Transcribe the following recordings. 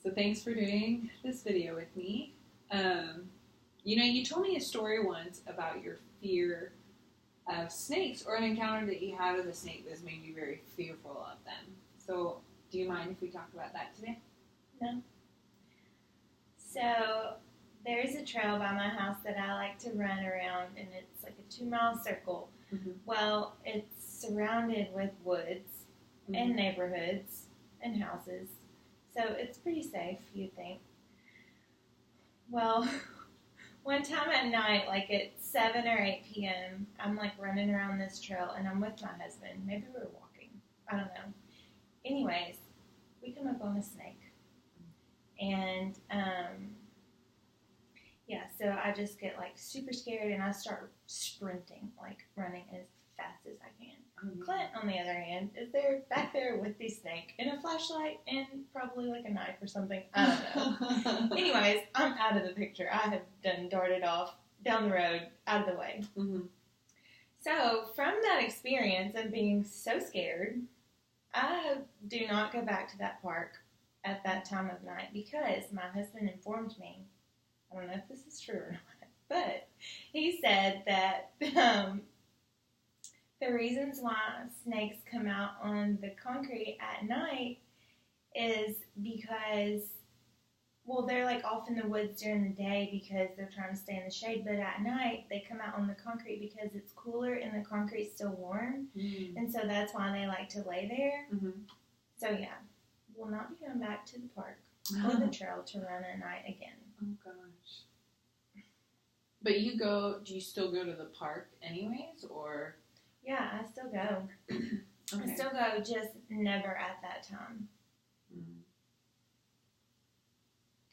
So thanks for doing this video with me. You told me a story once about your fear of snakes, or an encounter that you had with a snake that's made you very fearful of them. So do you mind if we talk about that today? No. So there's a trail by my house that I like to run around, and it's like a 2-mile circle. Mm-hmm. Well, it's surrounded with woods and neighborhoods and houses. So it's pretty safe, you'd think. Well, one time at night, like at 7 or 8 p.m., I'm like running around this trail, and I'm with my husband. Maybe we were walking. I don't know. Anyways, we come up on a snake. And, so I just get like super scared, and I start sprinting, like running as fast as I can. Clint, on the other hand, is there back there with the snake and a flashlight and probably like a knife or something. I don't know. Anyways, I'm out of the picture. I have done darted off down the road, out of the way. Mm-hmm. So from that experience of being so scared, I do not go back to that park at that time of night because my husband informed me, I don't know if this is true or not, but he said that the reasons why snakes come out on the concrete at night is because, well, they're like off in the woods during the day because they're trying to stay in the shade, but at night they come out on the concrete because it's cooler and the concrete's still warm, and so that's why they like to lay there. So yeah, we'll not be going back to the park or the trail to run at night again. Oh gosh. But do you still go to the park anyways, or? Yeah, I still go. Okay. I still go, just never at that time.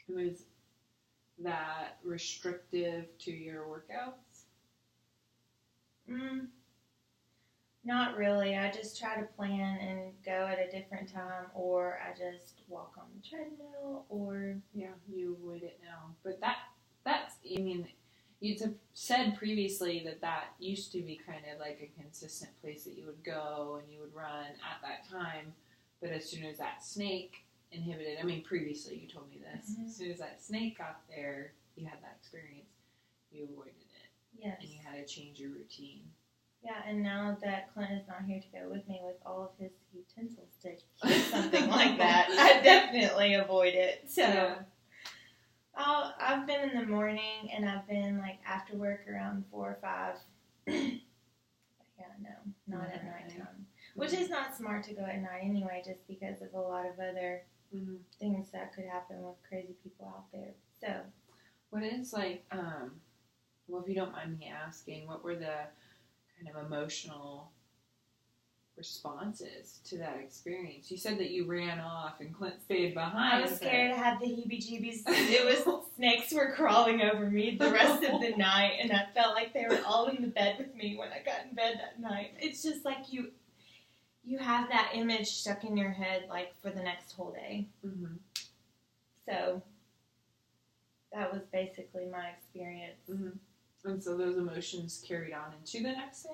Was that restrictive to your workouts? Not really. I just try to plan and go at a different time, or I just walk on the treadmill, or... Yeah, you avoid it now. But that's, you'd said previously that used to be kind of like a consistent place that you would go and you would run at that time. But as soon as that snake inhibited, previously you told me this, as soon as that snake got there, you had that experience, you avoided it. Yes. And you had to change your routine. Yeah, and now that Clint is not here to go with me with all of his utensils to do something like that, I definitely avoid it. So... Yeah. I've been in the morning, and I've been, like, after work around 4 or 5. Yeah, no, not at nighttime. Which is not smart to go at night anyway, just because of a lot of other things that could happen with crazy people out there. So. What is, like, if you don't mind me asking, what were the kind of emotional responses to that experience? You said that you ran off and Clint stayed behind. I was scared. I had the heebie-jeebies. It was snakes were crawling over me the rest of the night, and I felt like they were all in the bed with me when I got in bed that night. It's just like you have that image stuck in your head like for the next whole day. So that was basically my experience. And so those emotions carried on into the next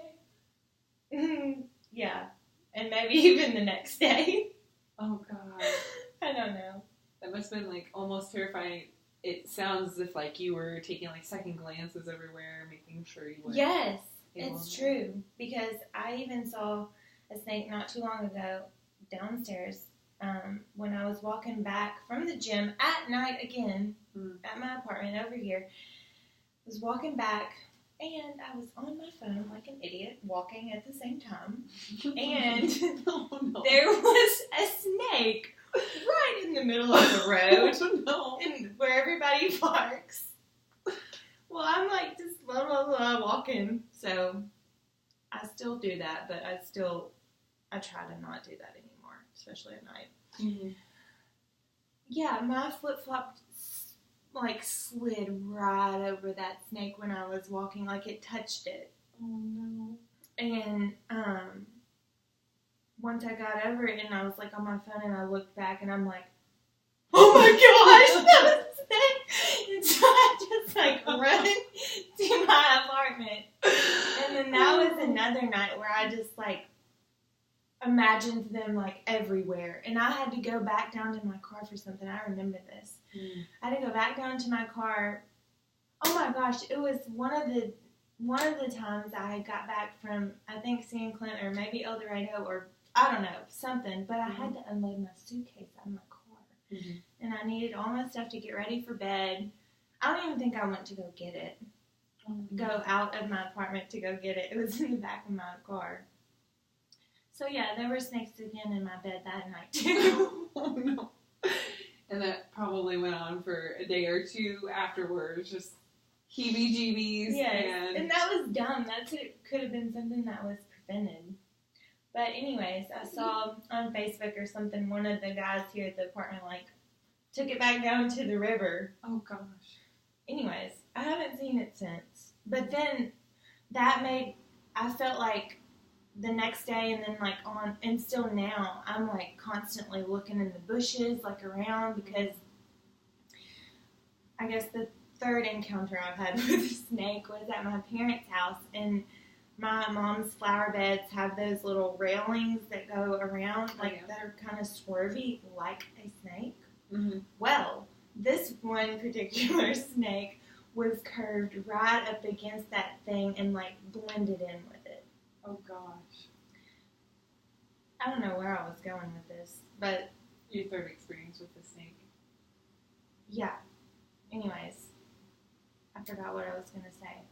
day? Yeah, and maybe even the next day. Oh, God. I don't know. That must have been, like, almost terrifying. It sounds as if, like, you were taking, like, second glances everywhere, making sure you weren't... Yes, it's true. Because I even saw a snake not too long ago downstairs when I was walking back from the gym at night again at my apartment over here. I was walking back... And I was on my phone like an idiot, walking at the same time. And there was a snake right in the middle of the road, and where everybody parks. Well, I'm like just blah, blah, blah, walking. So I still do that, but I try to not do that anymore, especially at night. Yeah, my flip-flop like slid right over that snake when I was walking, like it touched it. Oh no. And once I got over it and I was like on my phone and I looked back and I'm like, oh my gosh, that was a snake. And so I just like run to my apartment. And then that was another night where I just like imagined them like everywhere. And I had to go back down to my car for something. I remember this. I had to go back down to my car. Oh my gosh, it was one of the times I got back from, I think, San Clemente or maybe El Dorado or I don't know, something. But I had to unload my suitcase out of my car. And I needed all my stuff to get ready for bed. I don't even think I went to go get it. Go out of my apartment to go get it. It was in the back of my car. So yeah, there were snakes again in my bed that night too. Oh no. And that probably went on for a day or two afterwards, just heebie-jeebies. Yes, and that was dumb. Could have been something that was prevented. But anyways, I saw on Facebook or something, one of the guys here at the apartment, like, took it back down to the river. Oh gosh. Anyways, I haven't seen it since. But then I felt like the next day and then like and still now, I'm like constantly looking in the bushes, like around, because I guess the third encounter I've had with a snake was at my parents' house, and my mom's flower beds have those little railings that go around, like that are kind of swervy, like a snake. Well, this one particular snake was curved right up against that thing and like blended in with it. Oh gosh. I don't know where I was going with this, but your third experience with the snake. Yeah. Anyways, I forgot what I was gonna say.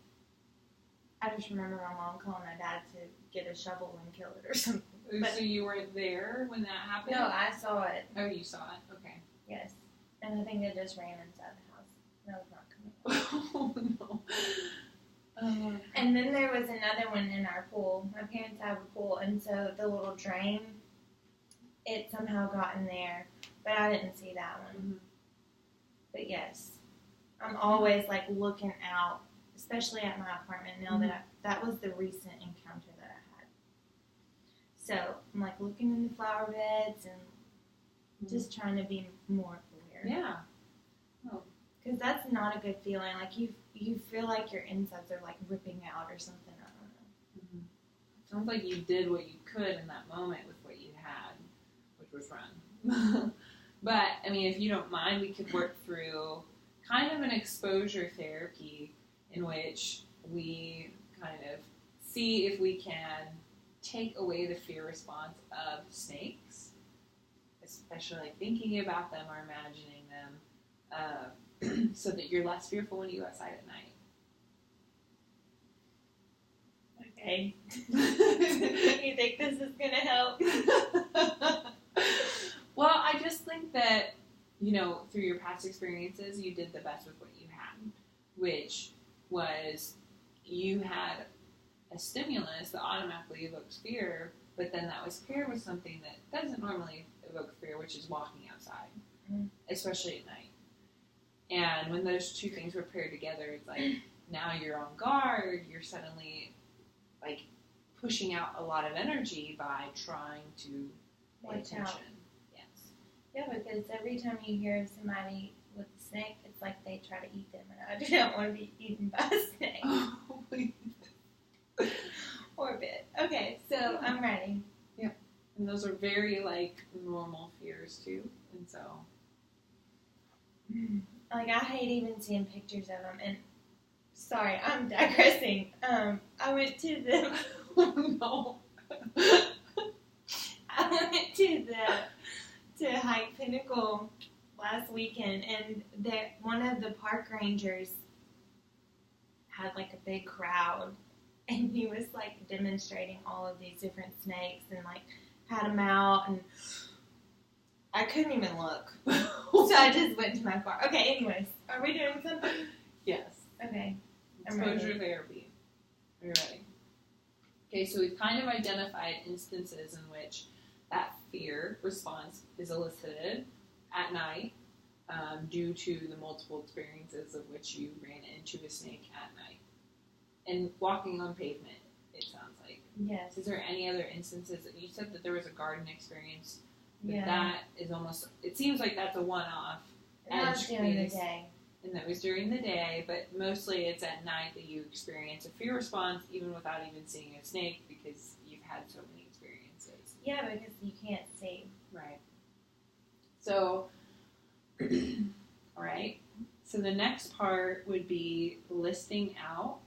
I just remember my mom calling my dad to get a shovel and kill it or something. But, so you weren't there when that happened? No, I saw it. Oh, you saw it? Okay. Yes. And I think it just ran inside the house. And I was not coming out. Oh, no. And then there was another one in our pool. My parents have a pool, and so the little drain, it somehow got in there. But I didn't see that one. But yes, I'm always like looking out, especially at my apartment now that was the recent encounter that I had. So I'm like looking in the flower beds and just trying to be more aware. Yeah. Oh. Because that's not a good feeling. Like you feel like your insides are like ripping out or something. I don't know. Sounds like you did what you could in that moment with what you had, which was run. But I mean, if you don't mind, we could work through kind of an exposure therapy in which we kind of see if we can take away the fear response of snakes, especially like thinking about them or imagining them, so that you're less fearful when you go outside at night. Okay. You think this is going to help? Well, I just think that, through your past experiences, you did the best with what you had, which was you had a stimulus that automatically evokes fear, but then that was paired with something that doesn't normally evoke fear, which is walking outside, especially at night. And when those two things were paired together, it's like now you're on guard, you're suddenly like pushing out a lot of energy by trying to pay attention. Yeah, because every time you hear of somebody with a snake, it's like they try to eat them, and I do not want to be eaten by a snake. Oh, or a bit. Okay, so I'm ready. Yeah, and those are very like normal fears too, and so. Like I hate even seeing pictures of them, and sorry, I'm digressing. I went to the. Oh no. I went to hike Pinnacle last weekend, and one of the park rangers had like a big crowd, and he was like demonstrating all of these different snakes and like had them out, and I couldn't even look, so I just went to my car. Okay, anyways, are we doing something? Yes. Okay. Exposure therapy. Are you ready? Okay, so we've kind of identified instances in which that fear response is elicited at night due to the multiple experiences of which you ran into a snake at night. And walking on pavement, it sounds like. Yes. Is there any other instances? You said that there was a garden experience. Yeah. That is almost, it seems like that's a one-off. And that was during the day. And that was during the day, but mostly it's at night that you experience a fear response even without even seeing a snake because you've had so many experiences. Yeah, because you can't see. Right. So, all right. So the next part would be listing out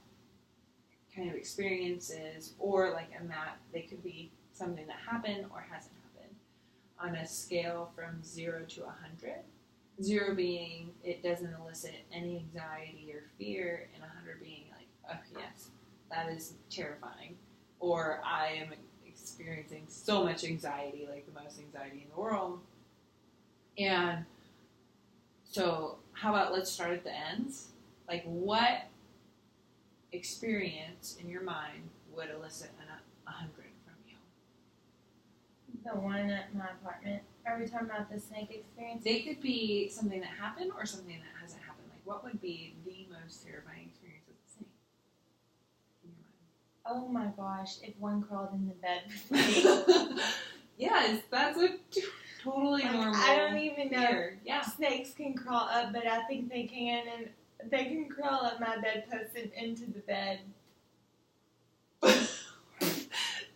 kind of experiences, or like a map. They could be something that happened or hasn't happened on a scale from 0 to 100. 0 being it doesn't elicit any anxiety or fear, and 100 being like, oh yes, that is terrifying, or I am experiencing so much anxiety, like the most anxiety in the world. And so how about let's start at the ends? Like, what experience in your mind would elicit 100 from you? The one at my apartment. Are we talking about the snake experience? They could be something that happened or something that hasn't happened. Like, what would be the most terrifying experience with a snake in your Oh my gosh, if one crawled in the bed with me. Yes, that's a totally normal I don't even know fear. Yeah. Snakes can crawl up, but I think they can, and they can crawl up my bedpost and into the bed.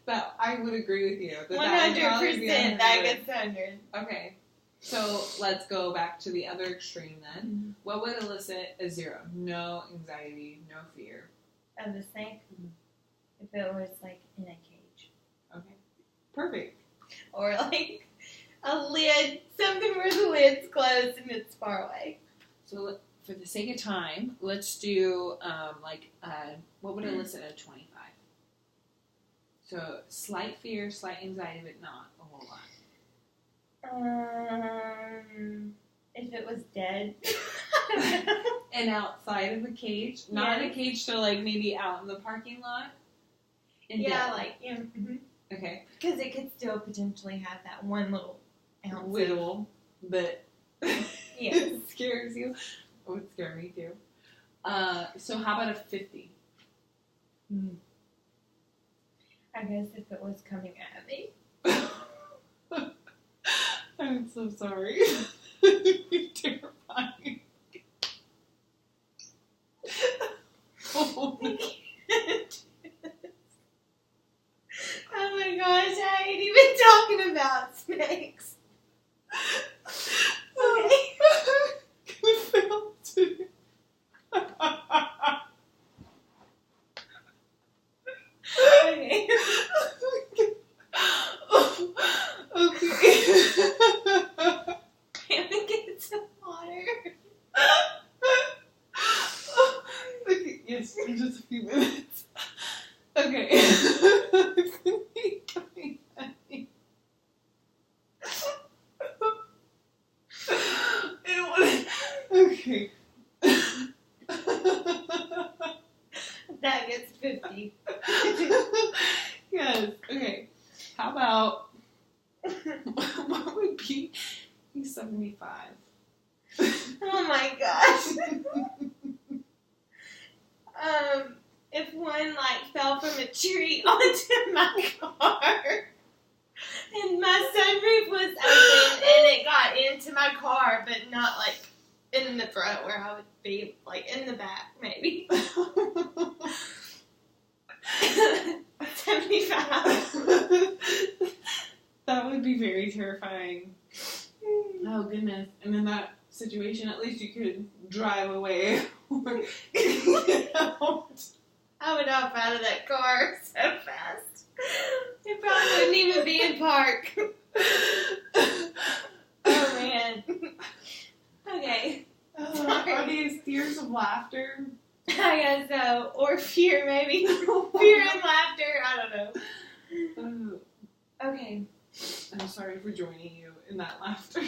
That I would agree with you. 100%, that gets 100. Okay, so let's go back to the other extreme then. Mm-hmm. What would elicit a 0? No anxiety, no fear. Of the snake? Mm-hmm. If it was like in a cage. Okay, perfect. Or like a lid, something where the lid's closed and it's far away. So for the sake of time, let's do what would elicit a 25? So slight fear, slight anxiety, but not a whole lot. If it was dead. And outside of a cage, not in a cage, so like maybe out in the parking lot. And yeah, dead. like mm-hmm. Okay. Because it could still potentially have that one little ounce. Whittle that yes. scares you. It would scare me too. So how about a 50? I guess if it was coming at me. I'm so sorry. You're terrifying. Oh my gosh, I ain't even talking about snakes. Okay. Gonna fail too. Okay. Okay. Can we get some water? Okay, yes, in just a few minutes. Okay. Okay. That gets 50. Yes. Okay. How about what would be 75? Oh my gosh. If one fell from a tree onto my car, and my sunroof was open, and it got into my car, but not in the front where I would be, in the back maybe. 75. That would be very terrifying. Oh goodness! And in that situation, at least you could drive away or get out. I would hop out of that car so fast. It probably wouldn't even be in park. Oh man. Okay. Are these tears of laughter? I guess so. Or fear, maybe. Fear and laughter. I don't know. Okay. I'm sorry for joining you in that laughter.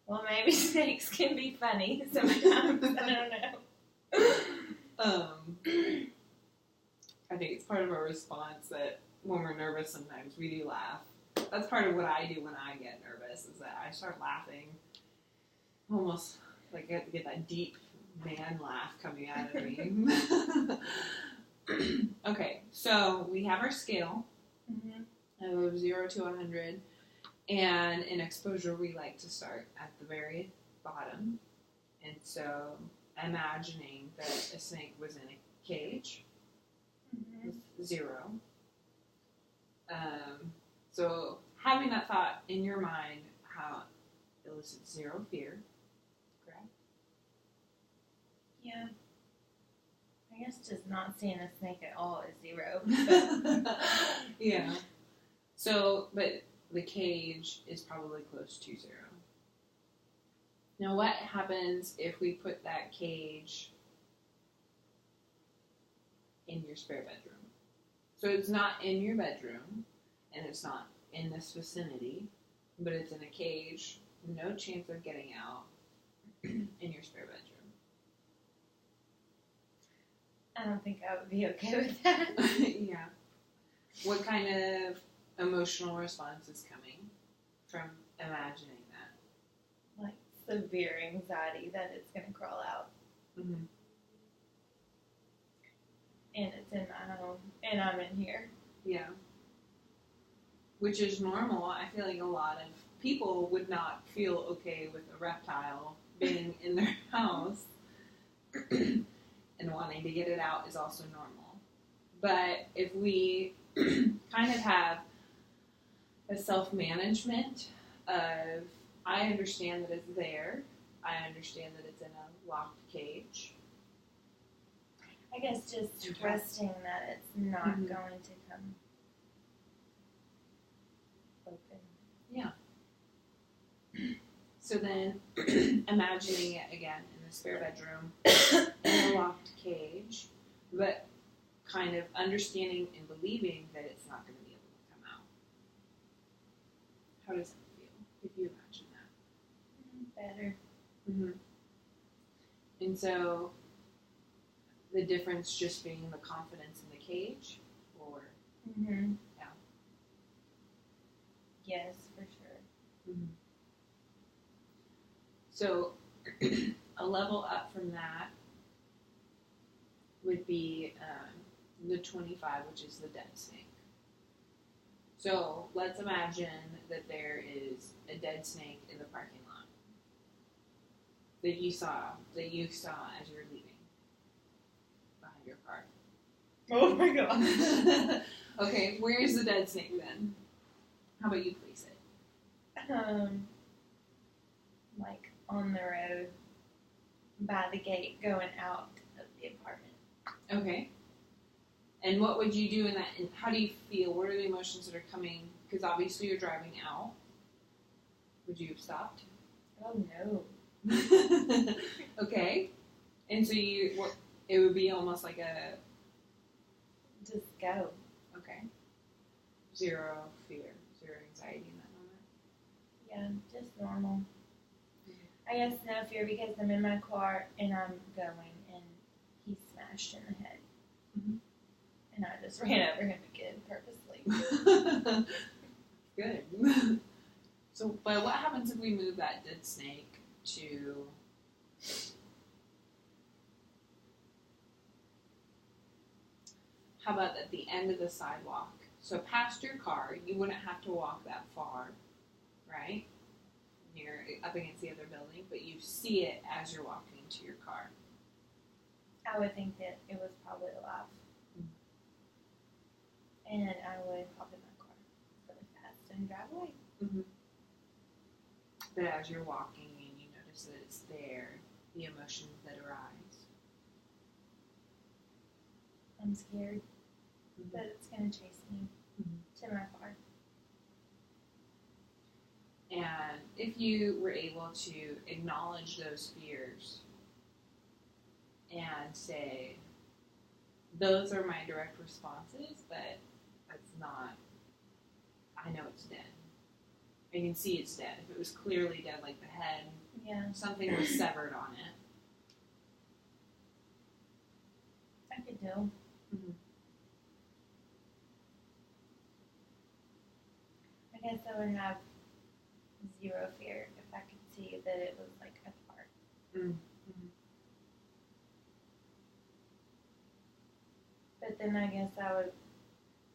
Well, maybe snakes can be funny sometimes. I don't know. I think it's part of our response that when we're nervous, sometimes we do laugh. That's part of what I do when I get nervous, is that I start laughing. Almost like I get that deep man laugh coming out of me. Okay, so we have our scale of 0 to 100. And in exposure, we like to start at the very bottom. And so imagining that a snake was in a cage with 0. So having that thought in your mind, how elicits zero fear, correct? Yeah. I guess just not seeing a snake at all is zero. But Yeah. So, but the cage is probably close to zero. Now, what happens if we put that cage in your spare bedroom? So it's not in your bedroom, and it's not in this vicinity, but it's in a cage, no chance of getting out, in your spare bedroom. I don't think I would be okay with that. Yeah. What kind of emotional response is coming from imagining that? Like severe anxiety that it's going to crawl out. Mm-hmm. And it's in my home, and I'm in here. Yeah. Which is normal. I feel like a lot of people would not feel okay with a reptile being in their house, and wanting to get it out is also normal. But if we kind of have a self-management of, I understand that it's there, I understand that it's in a locked cage. I guess just Okay. trusting that it's not Mhm. going to come open. Yeah. So then, imagining it again in the spare bedroom, in a locked cage, but kind of understanding and believing that it's not going to be able to come out. How does that feel if you imagine that? Better. Mm-hmm. And so, the difference just being the confidence in the cage, or Mm-hmm. Yeah. Yes, for sure. So, a level up from that would be the 25, which is the dead snake. So, let's imagine that there is a dead snake in the parking lot that you saw as you were leaving behind your car. Oh my god. Okay, where is the dead snake then? How about you place it? Like on the road by the gate going out of the apartment. Okay. And what would you do in that? And how do you feel? What are the emotions that are coming? Because obviously you're driving out. Would you have stopped? Oh no. Okay. And so it would be almost like a, Just go. okay, zero fear, zero anxiety in that moment. Yeah, just normal. I guess no fear because I'm in my car and I'm going and he's smashed in the head. Mhm. And I just ran over him again purposely. Good. So, but what happens if we move that dead snake to how about at the end of the sidewalk? So past your car, you wouldn't have to walk that far, right? You're up against the other building, but you see it as you're walking to your car. I would think that it was probably alive. And I would hop in my car really fast and drive away. Mm-hmm. But as you're walking and you notice that it's there, the emotions that arise. I'm scared that it's going to chase me to my car. And if you were able to acknowledge those fears and say, those are my direct responses, but that's not, I know it's dead. I can see it's dead. If it was clearly dead, like the head, Yeah, something was severed on it. I could do. Mm-hmm. I guess I would have zero fear if I could see that it was like a part. Mm-hmm. But then I guess I would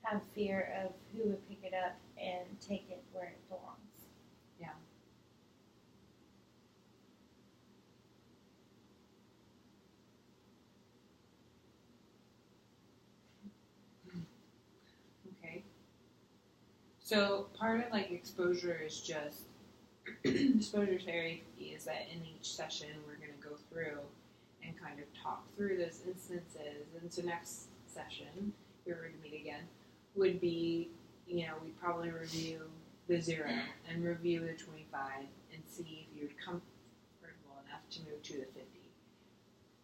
have fear of who would pick it up and take it where it belongs. Yeah. Okay. So part of like exposure is just exposure therapy is that in each session we're going to go through and kind of talk through those instances. And so next session, if we were to meet again, would be, we'd probably review the 0 and review the 25 and see if you would comfortable enough to move to the 50.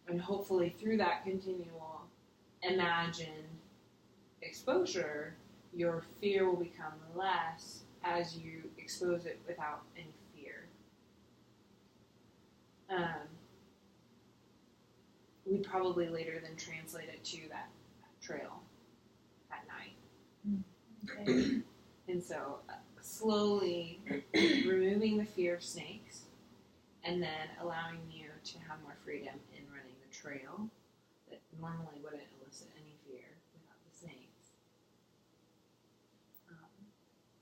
And hopefully through that continual imagined exposure, your fear will become less as you expose it without any fear. We probably later then translate it to that trail at night. Okay. And so slowly removing the fear of snakes and then allowing you to have more freedom in running the trail that normally wouldn't elicit any fear without the snakes.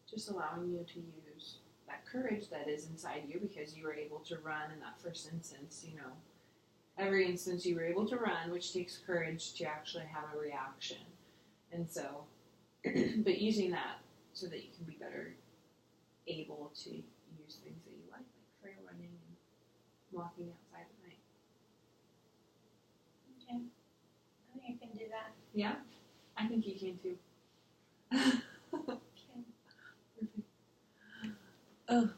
Just allowing you to use that courage that is inside you because you were able to run in that first instance, every instance you were able to run, which takes courage to actually have a reaction. And so, but using that so that you can be better able to use things that you like trail running and walking outside at night. Okay. I think I can do that. Yeah? I think you can too. Okay. Perfect. Oh.